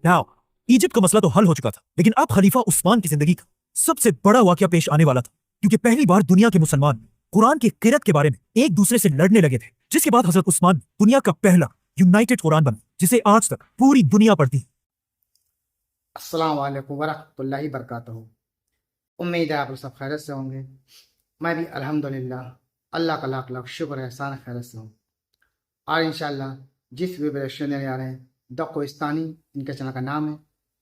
Now Egypt का मसला तो हल हो चुका था, लेकिन अब खलीफा उस्मान की जिंदगी का सबसे बड़ा वाकया पेश आने वाला था, क्योंकि पहली बार दुनिया के मुसलमान कुरान की किरत के बारे में एक दूसरे से लड़ने लगे थे, जिसके बाद हजरत उस्मान दुनिया का पहला यूनाइटेड कुरान बना, जिसे आज तक पूरी दुनिया पढ़ती है। अस्सलाम वालेकुम वरहमतुल्लाहि बरकातहू। उम्मीद है आप लोग सब खैरियत से होंगे। मैं भी अल्हम्दुलिल्लाह अल्लाह का लाख लाख शुक्र है, एहसान खैरियत से हूँ। और इंशाल्लाह जिस वीडियो रिएक्शन देने आ रहे हैं द कोहिस्तानी, इनके चैनल का नाम है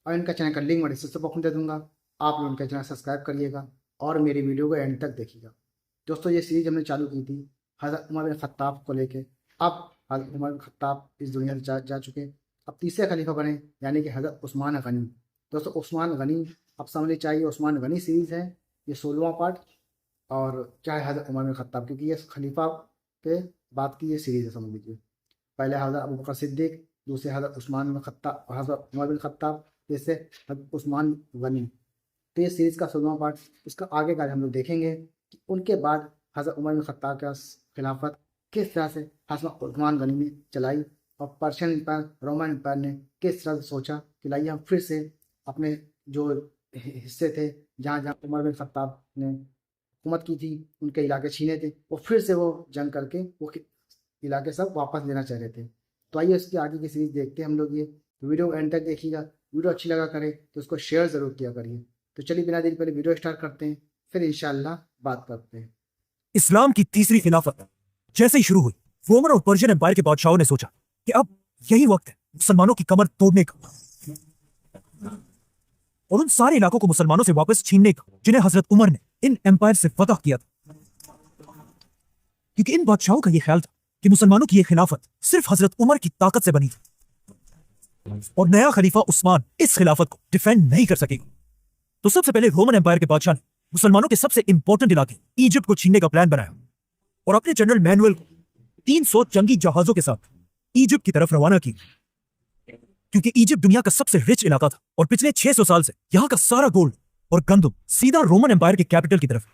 और इनका चैनल का लिंक मैं डिस्क्रिप्शन बॉक्स में दे दूँगा। आप लोग इनका चैनल सब्सक्राइब करिएगा और मेरी वीडियो को एंड तक देखिएगा। दोस्तों, ये सीरीज हमने चालू की थी हज़रत उमर बिन खत्ताब को लेके। अब हज़रत उमर बिन खत्ताब इस दुनिया से जा चुके, अब तीसरे खलीफा बने, यानी कि हज़रत उस्मान गनी। दोस्तों, उस्मान गनी अब समझ चाहिए उस्मान गनी सीरीज़ है, ये 16वां पार्ट। और क्या है हज़रत उमर बिन खत्ताब, क्योंकि ये खलीफा के बाद की ये सीरीज़ है, समझ लीजिए। पहले हज़रत अबू बकर सिद्दीक, दूसरे हज़रत उस्मान बिन खत्ताब, हज़रत उमर बिन खत्ताब, तीसरे हज़रत उस्मान गनी। तो ये सीरीज़ का 16वां पार्ट। इसका आगे का हम लोग देखेंगे कि उनके बाद हज़रत उमर बिन खत्ताब का खिलाफत किस तरह से हज़रत उस्मान गनी ने चलाई, और पर्शियन एम्पायर, रोमन एम्पायर ने किस तरह से सोचा कि लाइए हम फिर से अपने जो हिस्से थे जहाँ जहाँ उमर बिन खत्ताब ने हुकूमत की थी, उनके इलाके छीने थे, वो फिर से वो जंग करके वो इलाके सब वापस लेना चाह रहे थे। तो आइए इसकी आगे की सीरीज़ देखते हैं हम लोग। ये वीडियो एंड तक देखिएगा। वीडियो अच्छी लगा करे तो उसको शेयर ज़रूर किया करिए। तो चलिए बिना देरी पहले वीडियो स्टार्ट करते हैं, फिर इंशाल्लाह बात करते हैं। इस्लाम की तीसरी खिलाफत जैसे ही शुरू हुई, रोमन और पर्शियन एम्पायर के बादशाहों ने सोचा कि अब यही वक्त है मुसलमानों की कमर तोड़ने का और उन सारे इलाकों को मुसलमानों से वापस छीनने का जिन्हें हजरत उमर ने इन एम्पायर से फतह किया था। क्योंकि इन बादशाहों का यह ख्याल था कि मुसलमानों की यह खिलाफत सिर्फ हजरत उमर की ताकत से बनी थी और नया खलीफा उस्मान इस खिलाफत को डिफेंड नहीं कर सकेगा। तो सबसे पहले रोमन एम्पायर के बादशाह ने मुसलमानों के सबसे इंपॉर्टेंट इलाके इजिप्ट को छीनने का प्लान बनाया और अपने जनरल मैनुअल को 300 जंगी जहाजों के साथ इजिप्ट की तरफ रवाना की, क्योंकि इजिप्ट दुनिया का सबसे रिच इलाका था और पिछले 600 साल से यहां का सारा गोल्ड और गंदम सीधा रोमन एम्पायर के कैपिटल की तरफ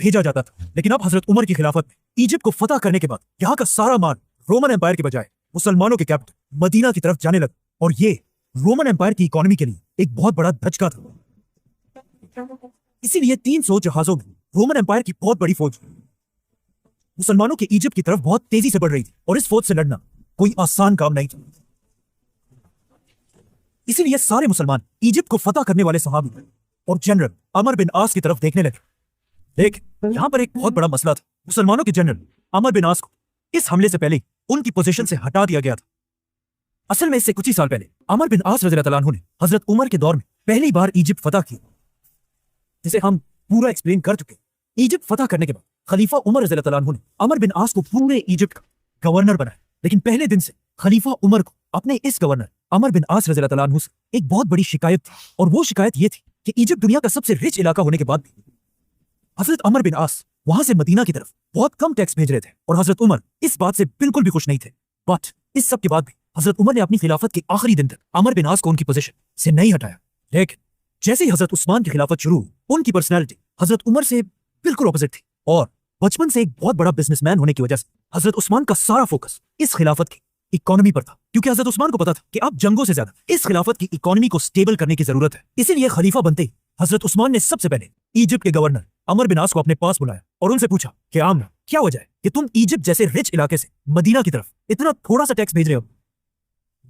भेजा जाता था। लेकिन अब हजरत उमर की खिलाफत में इजिप्ट को फतह करने के बाद यहां का सारा माल रोमन एम्पायर के बजाय मुसलमानों के कैपिटल मदीना की तरफ जाने लगा, और ये रोमन एम्पायर की इकोनॉमी के लिए एक बहुत बड़ा धचका था। इसीलिए 300 जहाजों में रोमन एम्पायर की बहुत बड़ी फौज मुसलमानों के इजिप्ट की तरफ बहुत तेजी से बढ़ रही थी, और इस फौज से लड़ना कोई आसान काम नहीं था। इसीलिए सारे मुसलमान इजिप्ट को फतह करने वाले सहाबी और जनरल अमर बिन आस की तरफ देखने लगे। लेकिन यहां पर एक बहुत बड़ा मसला था। मुसलमानों के जनरल अमर बिन आस को इस हमले से पहले उनकी पोजीशन से हटा दिया गया था। असल में इससे कुछ ही साल पहले अमर बिन आस रज़ियल्लाहु अन्हु ने हजरत उमर के दौर में पहली बार इजिप्ट फतह की, जिसे हम पूरा एक्सप्लेन कर चुके। इजिप्ट फतह करने के बाद खलीफा उमर रज़ियल्लाहु अन्हु ने अमर बिन आस को पूरे इजिप्ट का गवर्नर बनाया। लेकिन पहले दिन से खलीफा उमर को अपने इस गवर्नर अमर बिन आस रज़ियल्लाहु अन्हु से एक बहुत बड़ी शिकायत थी, और वो शिकायत ये थी कि इजिप्ट दुनिया का सबसे रिच इलाका होने के बाद भी हजरत अमर बिन आस वहां से मदीना की तरफ बहुत कम टैक्स भेज रहे थे, और हजरत उमर इस बात से बिल्कुल भी खुश नहीं थे। बट इस सब के बाद भी हजरत उमर ने अपनी खिलाफत के आखिरी दिन तक अमर बिन आस को उनकी पोजीशन से नहीं हटाया। लेकिन जैसे ही हजरत उस्मान की खिलाफत शुरू हुई, उनकी पर्सनैलिटी हजरत उमर से बिल्कुल ऑपोजिट थी, और बचपन से एक बहुत बड़ा बिजनेसमैन होने की वजह से हजरत उस्मान का सारा फोकस इस खिलाफत की इकोनॉमी पर था, क्योंकि हजरत उस्मान को पता था कि अब जंगों से ज्यादा इस खिलाफत की इकोनॉमी को स्टेबल करने की जरूरत है। इसीलिए खलीफा बनते ही हजरत उस्मान ने सबसे पहले इजिप्ट के गवर्नर अमर बिन आस को अपने पास बुलाया और उनसे पूछा कि आमना, क्या वजह है कि तुम इजिप्ट जैसे रिच इलाके से मदीना की तरफ इतना थोड़ा सा टैक्स भेज रहे हो।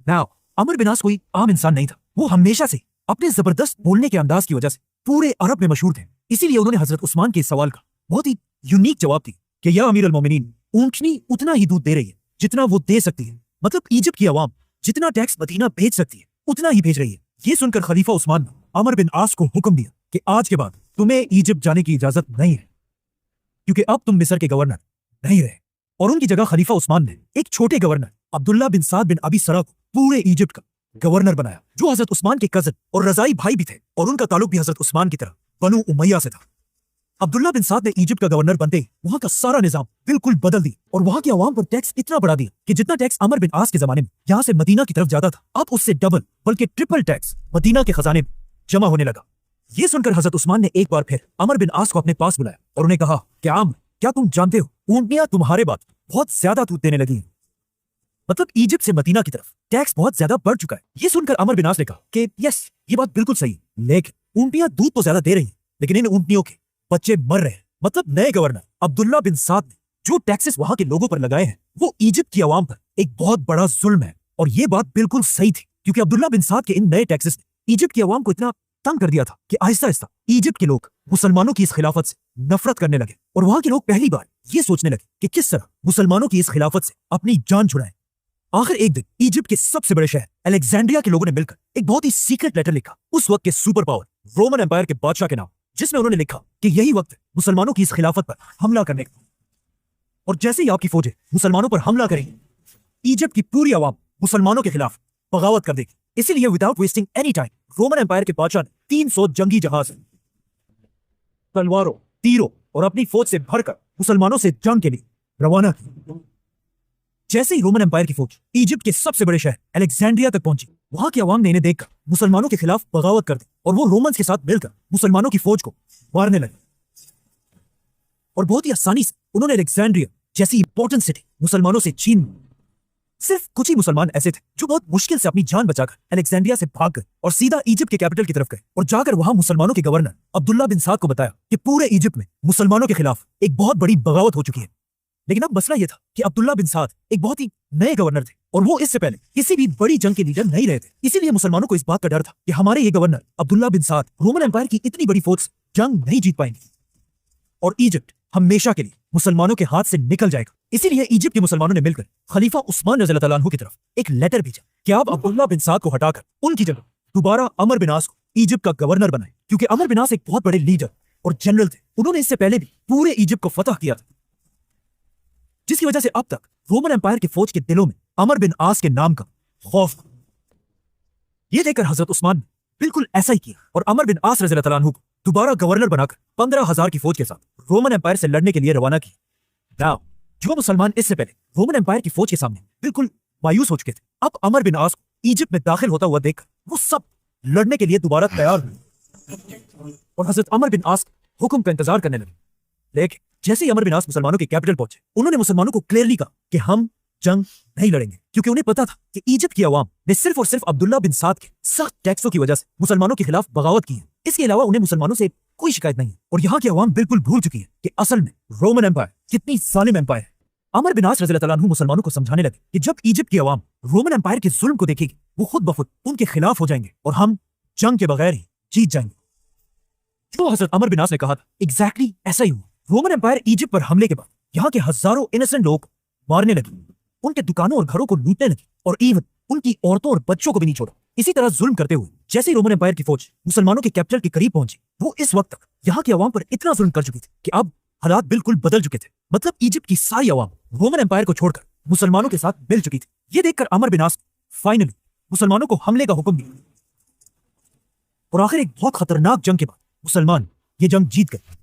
नाउ अमर बिन आस कोई आम इंसान नहीं था। वो हमेशा से अपने जबरदस्त बोलने के अंदाज की वजह से पूरे अरब में मशहूर थे। इसीलिए उन्होंने हजरत उस्मान के इस सवाल का बहुत ही यूनिक जवाब दी कि या अमीर अल मोमिनीन, ऊंटनी उतना ही दूध दे रही है जितना वो दे सकती है। मतलब इजिप्ट की आवाम जितना टैक्स मदीना भेज सकती है उतना ही भेज रही है। ये सुनकर खलीफा उस्मान ने अमर बिन आस को हुक्म दिया कि आज के बाद तुम्हें इजिप्ट जाने की इजाजत नहीं है, क्योंकि अब तुम मिस्र के गवर्नर नहीं रहे। और उनकी जगह खलीफा उस्मान ने एक छोटे गवर्नर अब्दुल्ला बिन साद बिन अबी सरा को पूरे इजिप्ट का गवर्नर बनाया, जो हजरत उस्मान के कजन और रजाई भाई भी थे, और उनका ताल्लुक भी हजरत उस्मान की तरह बनु उमैया से था। अब्दुल्ला बिन साद ने इजिप्ट का गवर्नर बनते ही वहां का सारा निजाम बिल्कुल बदल दिया, और वहां की आवाम पर टैक्स इतना बढ़ा दिया कि जितना टैक्स अमर बिन आस के जमाने में यहां से मदीना की तरफ जाता था, अब उससे डबल बल्कि ट्रिपल टैक्स मदीना के खजाने में जमा होने लगा। ये सुनकर हजरत उस्मान ने एक बार फिर अमर बिन आस को अपने पास बुलाया और उन्हें कहा कि क्या तुम जानते हो ऊंटनियां तुम्हारे बाद बहुत ज्यादा दूध देने लगी हैं। मतलब ईजिप्ट से मदीना की तरफ टैक्स बहुत ज्यादा बढ़ चुका है। ये सुनकर अमर बिन आस ने कहा कि यस, ये बात बिल्कुल सही है, लेकिन ऊंटियां दूध तो ज्यादा दे रही हैं, लेकिन इन ऊंटनियों के बच्चे मर रहे हैं। मतलब नए गवर्नर अब्दुल्ला बिन साद ने जो टैक्सेस वहां के लोगों पर लगाए हैं वो इजिप्ट की आवाम पर एक बहुत बड़ा जुल्म है। और ये बात बिल्कुल सही थी, क्योंकि अब्दुल्ला बिन साद के इन नए टैक्सेस ने इजिप्ट की आवाम को इतना तंग कर दिया था कि आहिस्ता आहिस्ता इजिप्ट के लोग मुसलमानों की इस खिलाफत से नफरत करने लगे। और वहां के लोग पहली बार ये सोचने लगे कि किस तरह मुसलमानों की इस खिलाफत से अपनी जान छुड़ाएं। आखिर एक दिन इजिप्ट के सबसे बड़े शहर अलेक्जेंड्रिया के लोगों ने मिलकर एक बहुत ही सीक्रेट लेटर लिखा उस वक्त के सुपर पावर रोमन एम्पायर के बादशाह के नाम, जिसमें उन्होंने लिखा कि यही वक्त है मुसलमानों की इस खिलाफत पर हमला करने का। और जैसे ही आपकी फौजें मुसलमानों पर हमला करेंगी, इजिप्ट की पूरी आवाम मुसलमानों के खिलाफ बगावत कर देगी। इसीलिए without wasting any time Roman empire के बादशाह ने 300 जंगी जहाज, तलवारों, तीरों और अपनी फौज से भरकर मुसलमानों से जंग के लिए रवाना की। जैसे ही रोमन एम्पायर की फौज इजिप्ट के सबसे बड़े शहर अलेक्जेंड्रिया तक पहुंची, वहां की आवाम ने इन्हें देखकर मुसलमानों के खिलाफ बगावत कर दी और वो रोमन्स के साथ मिलकर मुसलमानों की फौज को मारने लगे। और बहुत ही आसानी से उन्होंने अलेक्जेंड्रिया जैसी इंपॉर्टेंट सिटी मुसलमानों से छीन ली। सिर्फ कुछ ही मुसलमान ऐसे थे जो बहुत मुश्किल से अपनी जान बचाकर अलेक्जेंड्रिया से भाग गए और सीधा इजिप्ट के कैपिटल की तरफ गए और जाकर वहां मुसलमानों के गवर्नर अब्दुल्ला बिन साद को बताया कि पूरे इजिप्ट में मुसलमानों के खिलाफ एक बहुत बड़ी बगावत हो चुकी है। लेकिन अब मसला यह था कि अब्दुल्ला बिन साद एक बहुत ही नए गवर्नर थे और वो इससे पहले किसी भी बड़ी जंग के लीडर नहीं रहे थे। इसीलिए मुसलमानों को इस बात का डर था कि हमारे ये गवर्नर अब्दुल्ला बिन साद रोमन एम्पायर की इतनी बड़ी फौज से जंग नहीं जीत पाएंगे और इजिप्ट हमेशा के लिए मुसलमानों के हाथ से निकल जाएगा। इसीलिए इजिप्ट के मुसलमानों ने मिलकर खलीफा उस्मान रज़ी अल्लाह अन्हु की तरफ एक लेटर भेजा कि आप अब्दुल्ला बिन साद को हटाकर उनकी जगह दोबारा अमर बिन आस को इजिप्ट का गवर्नर बनाए, क्योंकि अमर बिन आस एक बहुत बड़े लीडर और जनरल थे। उन्होंने इससे पहले भी पूरे इजिप्ट को फतह किया था, जिसकी वजह से अब तक रोमन एम्पायर की फौज के दिलों में अमर बिन आस के नाम का खौफ था। यह देखकर हजरत उस्मान ने बिल्कुल ऐसा ही किया और अमर बिन आस रज़ी अल्लाह अन्हु को दोबारा गवर्नर बनाकर 15,000 की फौज के साथ रोमन एम्पायर से लड़ने के लिए रवाना की। नाउ जो मुसलमान इससे पहले रोमन एम्पायर की फौज के सामने बिल्कुल मायूस हो चुके थे, अब अमर बिन आस को इजिप्ट में दाखिल होता हुआ देखकर वो सब लड़ने के लिए दोबारा तैयार हुए और हजरत अमर बिन आस हुक्म का इंतजार करने लगे। लेकिन जैसे ही अमर बिन आस मुसलमानों के कैपिटल पहुंचे, उन्होंने मुसलमानों को क्लियरली कहा कि हम जंग नहीं लड़ेंगे, क्योंकि उन्हें पता था कि इजिप्ट की आवाम ने सिर्फ और सिर्फ अब्दुल्ला बिन साद के सख्त टैक्सों की वजह से मुसलमानों के खिलाफ बगावत की है। इसके अलावा उन्हें मुसलमानों से कोई शिकायत नहीं है और यहाँ की आवाम बिल्कुल भूल चुकी है कि असल में रोमन एम्पायर कितनी जालिम एम्पायर है। अमर बिन आस रज़ी अल्लाह अन्हु मुसलमानों को समझाने लगे कि जब इजिप्ट की आवाम रोमन एम्पायर के जुल्म को देखेगी, वो खुद ब खुद उनके खिलाफ हो जाएंगे और हम जंग के बगैर ही जीत जाएंगे। जो हजरत अमर बिन आस ने कहा था एग्जैक्टली ऐसा ही हुआ। रोमन एम्पायर इजिप्ट पर हमले के बाद यहाँ के हजारों इनोसेंट लोग मारने लगे, उनके दुकानों और घरों को लूटने लगे और इवन उनकी औरतों और बच्चों को भी नहीं छोड़ा। इसी तरह जुल्म करते हुए जैसे ही रोमन एम्पायर की फौज मुसलमानों के कैपिटल के करीब पहुंची, वो इस वक्त तक यहाँ की आवाम पर इतना जुल्म कर चुकी थी कि अब हालात बिल्कुल बदल चुके थे। मतलब इजिप्ट की सारी आवाम रोमन एम्पायर को छोड़कर मुसलमानों के साथ मिल चुकी थी। ये देखकर अमर बिन आस फाइनली मुसलमानों को हमले का हुक्म दिया और आखिर एक बहुत खतरनाक जंग के बाद मुसलमान ये जंग जीत गए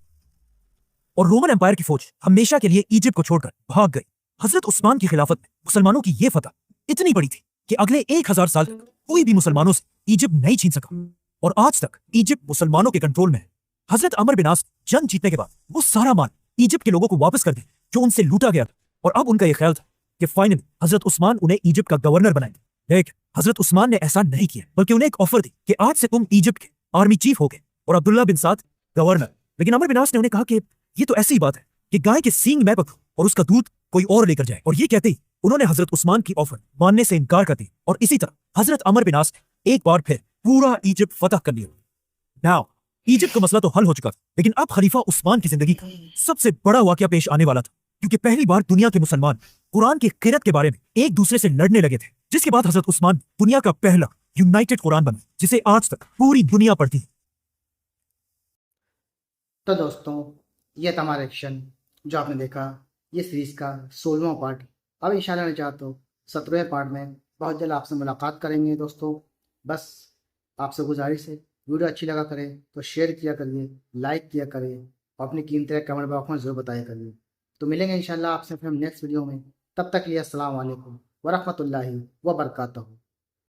और रोमन एम्पायर की फौज हमेशा के लिए इजिप्ट को छोड़कर भाग गई। हजरत उस्मान की खिलाफत में मुसलमानों की यह फतह इतनी बड़ी थी कि अगले 1000 साल तक कोई भी मुसलमानों से इजिप्ट नहीं छीन सका और आज तक इजिप्ट मुसलमानों के कंट्रोल में है। हजरत अमर बिन आस जंग जीतने के बाद वो सारा माल इजिप्ट के लोगों को वापस कर दे जो उनसे लूटा गया था और अब उनका यह ख्याल था कि फाइनली हजरत उस्मान उन्हें इजिप्ट का गवर्नर बनाएंगे। लेकिन हजरत उस्मान ने ऐसा नहीं किया, बल्कि उन्हें एक ऑफर दी कि आज से तुम इजिप्ट के आर्मी चीफ हो गए और अब्दुल्ला बिन साद गवर्नर। लेकिन अमर बिन आस ने उन्हें कहा कि ये तो ऐसी बात है कि गाय के सींग मैं पकड़ूं और उसका दूध कोई और लेकर जाए। और ये कहते ही उन्होंने हजरत उस्मान की ऑफर मानने से इनकार कर दी और इसी तरह हजरत अमर बिन आस ने एक बार फिर पूरा इजिप्ट फतह कर लिया। नाउ इजिप्ट का मसला तो हल हो चुका था, लेकिन अब खलीफा उस्मान की जिंदगी का सबसे बड़ा वाकया पेश आने वाला था, क्योंकि पहली बार दुनिया के मुसलमान कुरान की किरत के बारे में एक दूसरे से लड़ने लगे थे, जिसके बाद हजरत उस्मान दुनिया का पहला यूनाइटेड कुरान बना, जिसे आज तक पूरी दुनिया पढ़ती है। तो दोस्तों, ये था हमारा एक्शन जो आपने देखा, ये सीरीज का 16वां पार्ट। अब इंशाल्लाह ने चाहा तो 17वें पार्ट में बहुत जल्द आपसे मुलाकात करेंगे। दोस्तों बस आपसे गुजारिश है, वीडियो अच्छी लगा करें तो शेयर किया करिए, लाइक किया करें और अपनी कीमती कमेंट बॉक्स में ज़रूर बताया करिए। तो मिलेंगे इंशाल्लाह आपसे फिर हम नेक्स्ट वीडियो में। तब तक के लिए अस्सलाम वालेकुम व रहमतुल्लाहि व बरकातहू।